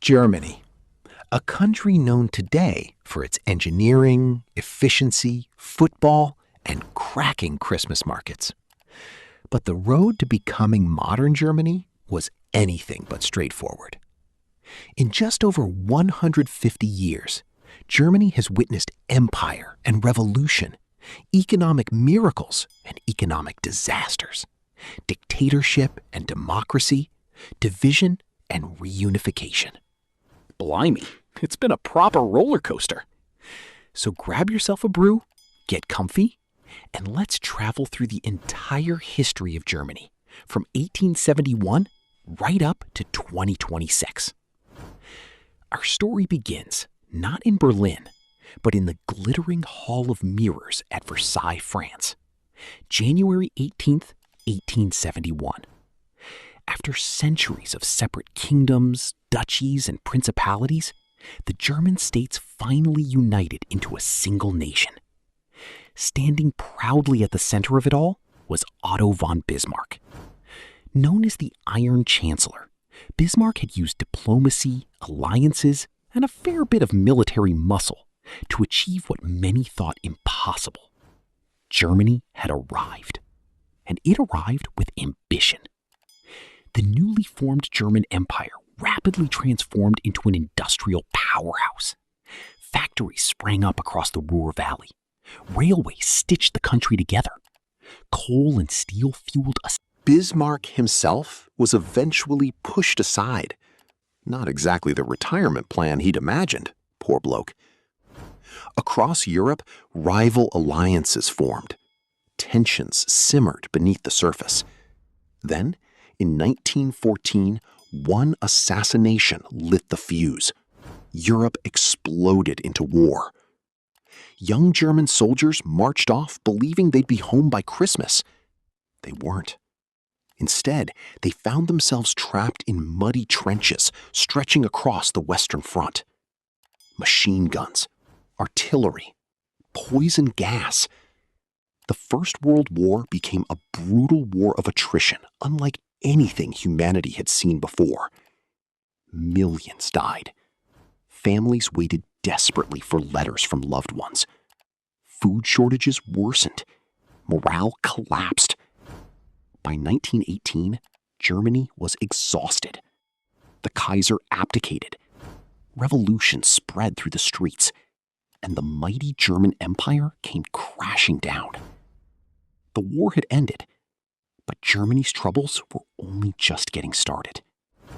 Germany, a country known today for its engineering, efficiency, football, and cracking Christmas markets. But the road to becoming modern Germany was anything but straightforward. In just over 150 years, Germany has witnessed empire and revolution, economic miracles and economic disasters, dictatorship and democracy, division and reunification. Blimey, it's been a proper roller coaster. So grab yourself a brew, get comfy, and let's travel through the entire history of Germany, from 1871 right up to 2026. Our story begins not in Berlin, but in the glittering Hall of Mirrors at Versailles, France, January 18th, 1871. After centuries of separate kingdoms, duchies, and principalities, the German states finally united into a single nation. Standing proudly at the center of it all was Otto von Bismarck. Known as the Iron Chancellor, Bismarck had used diplomacy, alliances, and a fair bit of military muscle to achieve what many thought impossible. Germany had arrived, and it arrived with ambition. The newly formed German Empire rapidly transformed into an industrial powerhouse. Factories sprang up across the Ruhr Valley. Railways stitched the country together. Coal and steel fueled a... Bismarck himself was eventually pushed aside. Not exactly the retirement plan he'd imagined, poor bloke. Across Europe, rival alliances formed. Tensions simmered beneath the surface. Then, in 1914, one assassination lit the fuse. Europe exploded into war. Young German soldiers marched off believing they'd be home by Christmas. They weren't. Instead, they found themselves trapped in muddy trenches stretching across the Western Front. Machine guns, artillery, poison gas. The First World War became a brutal war of attrition unlike anything humanity had seen before. Millions died. Families waited desperately for letters from loved ones. Food shortages worsened. Morale collapsed. By 1918, Germany was exhausted. The Kaiser abdicated. Revolution spread through the streets, and the mighty German Empire came crashing down. The war had ended, but Germany's troubles were only just getting started.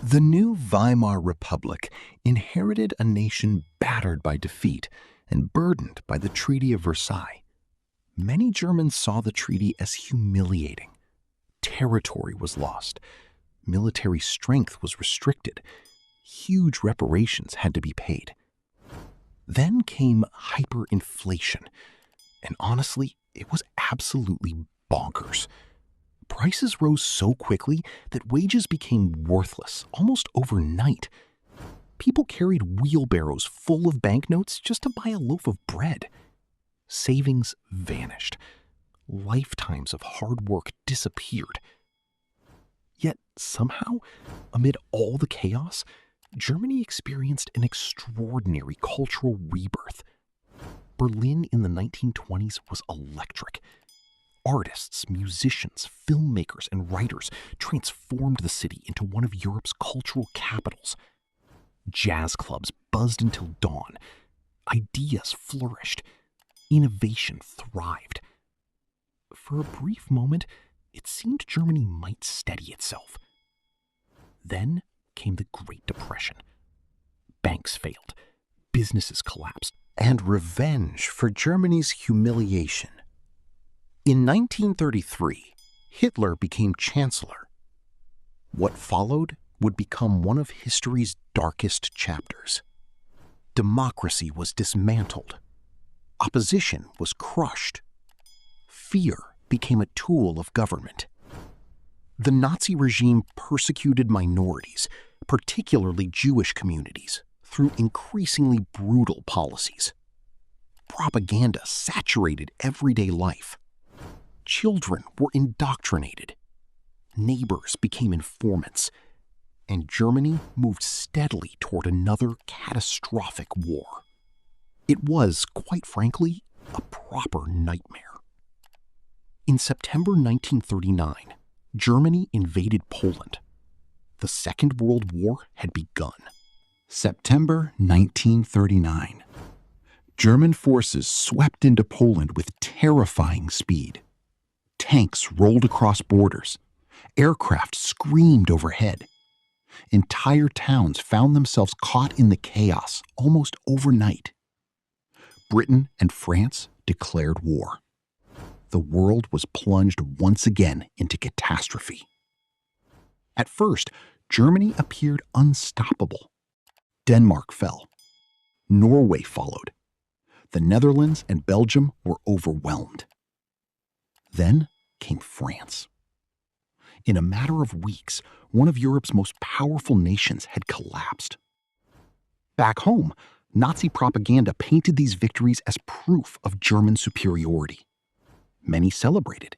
The new Weimar Republic inherited a nation battered by defeat and burdened by the Treaty of Versailles. Many Germans saw the treaty as humiliating. Territory was lost. Military strength was restricted. Huge reparations had to be paid. Then came hyperinflation, and honestly, it was absolutely bonkers. Prices rose so quickly that wages became worthless almost overnight. People carried wheelbarrows full of banknotes just to buy a loaf of bread. Savings vanished. Lifetimes of hard work disappeared. Yet somehow, amid all the chaos, Germany experienced an extraordinary cultural rebirth. Berlin in the 1920s was electric. Artists, musicians, filmmakers, and writers transformed the city into one of Europe's cultural capitals. Jazz clubs buzzed until dawn. Ideas flourished. Innovation thrived. For a brief moment, it seemed Germany might steady itself. Then came the Great Depression. Banks failed, businesses collapsed, and revenge for Germany's humiliation. In 1933, Hitler became chancellor. What followed would become one of history's darkest chapters. Democracy was dismantled. Opposition was crushed. Fear became a tool of government. The Nazi regime persecuted minorities, particularly Jewish communities, through increasingly brutal policies. Propaganda saturated everyday life. Children were indoctrinated. Neighbors became informants. and Germany moved steadily toward another catastrophic war. It was, quite frankly, a proper nightmare. In September 1939, Germany invaded Poland. The Second World War had begun. September 1939. German forces swept into Poland with terrifying speed. Tanks rolled across borders. Aircraft screamed overhead. Entire towns found themselves caught in the chaos almost overnight. Britain and France declared war. The world was plunged once again into catastrophe. At first, Germany appeared unstoppable. Denmark fell. Norway followed. The Netherlands and Belgium were overwhelmed. Then came France. In a matter of weeks, one of Europe's most powerful nations had collapsed. Back home, Nazi propaganda painted these victories as proof of German superiority. Many celebrated.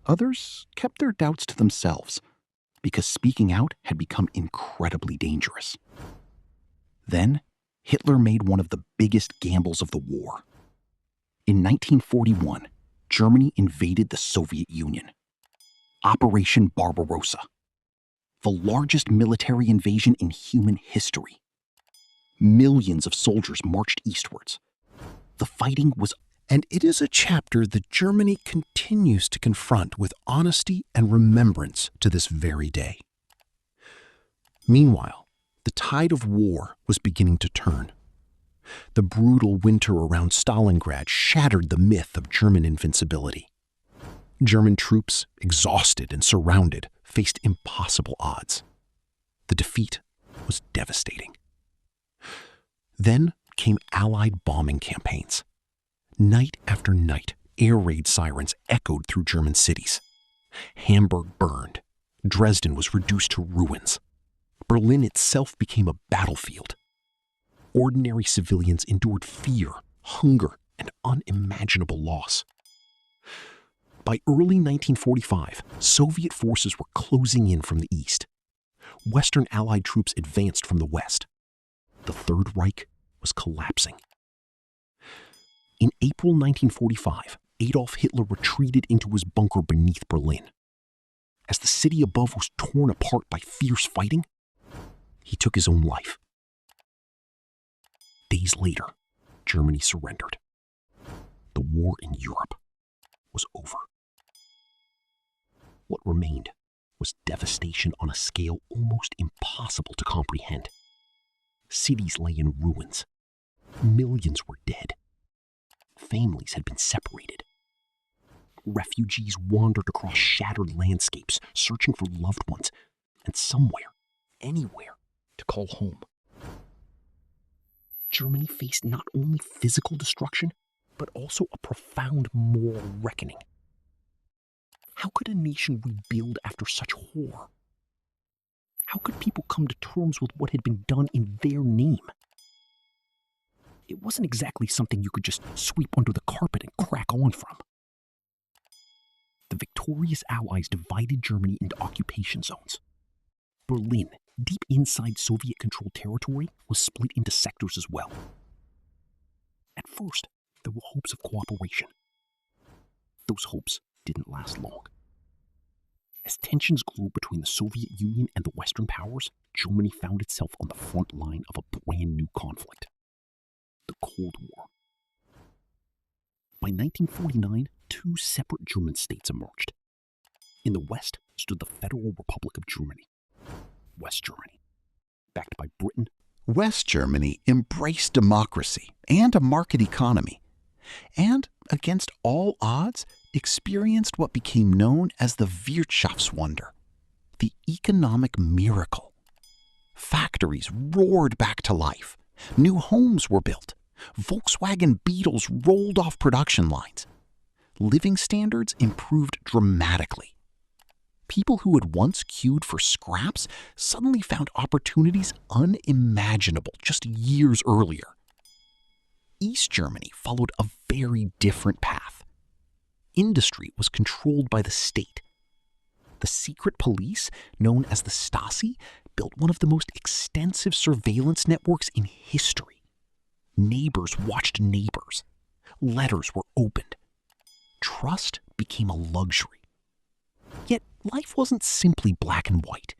Others kept their doubts to themselves, because speaking out had become incredibly dangerous. Then, Hitler made one of the biggest gambles of the war. In 1941, Germany invaded the Soviet Union. Operation Barbarossa, the largest military invasion in human history. Millions of soldiers marched eastwards. The fighting was, and it is a chapter that Germany continues to confront with honesty and remembrance to this very day. Meanwhile, the tide of war was beginning to turn. The brutal winter around Stalingrad shattered the myth of German invincibility. German troops, exhausted and surrounded, faced impossible odds. The defeat was devastating. Then came Allied bombing campaigns. Night after night, air raid sirens echoed through German cities. Hamburg burned. Dresden was reduced to ruins. Berlin itself became a battlefield. Ordinary civilians endured fear, hunger, and unimaginable loss. By early 1945, Soviet forces were closing in from the east. Western Allied troops advanced from the west. The Third Reich was collapsing. In April 1945, Adolf Hitler retreated into his bunker beneath Berlin. As the city above was torn apart by fierce fighting, he took his own life. Days later, Germany surrendered. The war in Europe was over. What remained was devastation on a scale almost impossible to comprehend. Cities lay in ruins. Millions were dead. Families had been separated. Refugees wandered across shattered landscapes, searching for loved ones, and somewhere, anywhere, to call home. Germany faced not only physical destruction, but also a profound moral reckoning. How could a nation rebuild after such horror? How could people come to terms with what had been done in their name? It wasn't exactly something you could just sweep under the carpet and crack on from. The victorious Allies divided Germany into occupation zones. Berlin, deep inside Soviet-controlled territory, was split into sectors as well. At first, there were hopes of cooperation. Those hopes didn't last long. As tensions grew between the Soviet Union and the Western powers, Germany found itself on the front line of a brand new conflict: the Cold War. By 1949, two separate German states emerged. In the west stood the Federal Republic of Germany, West Germany, backed by Britain. West Germany embraced democracy and a market economy, and, against all odds, experienced what became known as the Wirtschaftswunder, the economic miracle. Factories roared back to life. New homes were built. Volkswagen Beetles rolled off production lines. Living standards improved dramatically. People who had once queued for scraps suddenly found opportunities unimaginable just years earlier. East Germany followed a very different path. Industry was controlled by the state. The secret police, known as the Stasi, built one of the most extensive surveillance networks in history. Neighbors watched neighbors. Letters were opened. Trust became a luxury. Yet life wasn't simply black and white.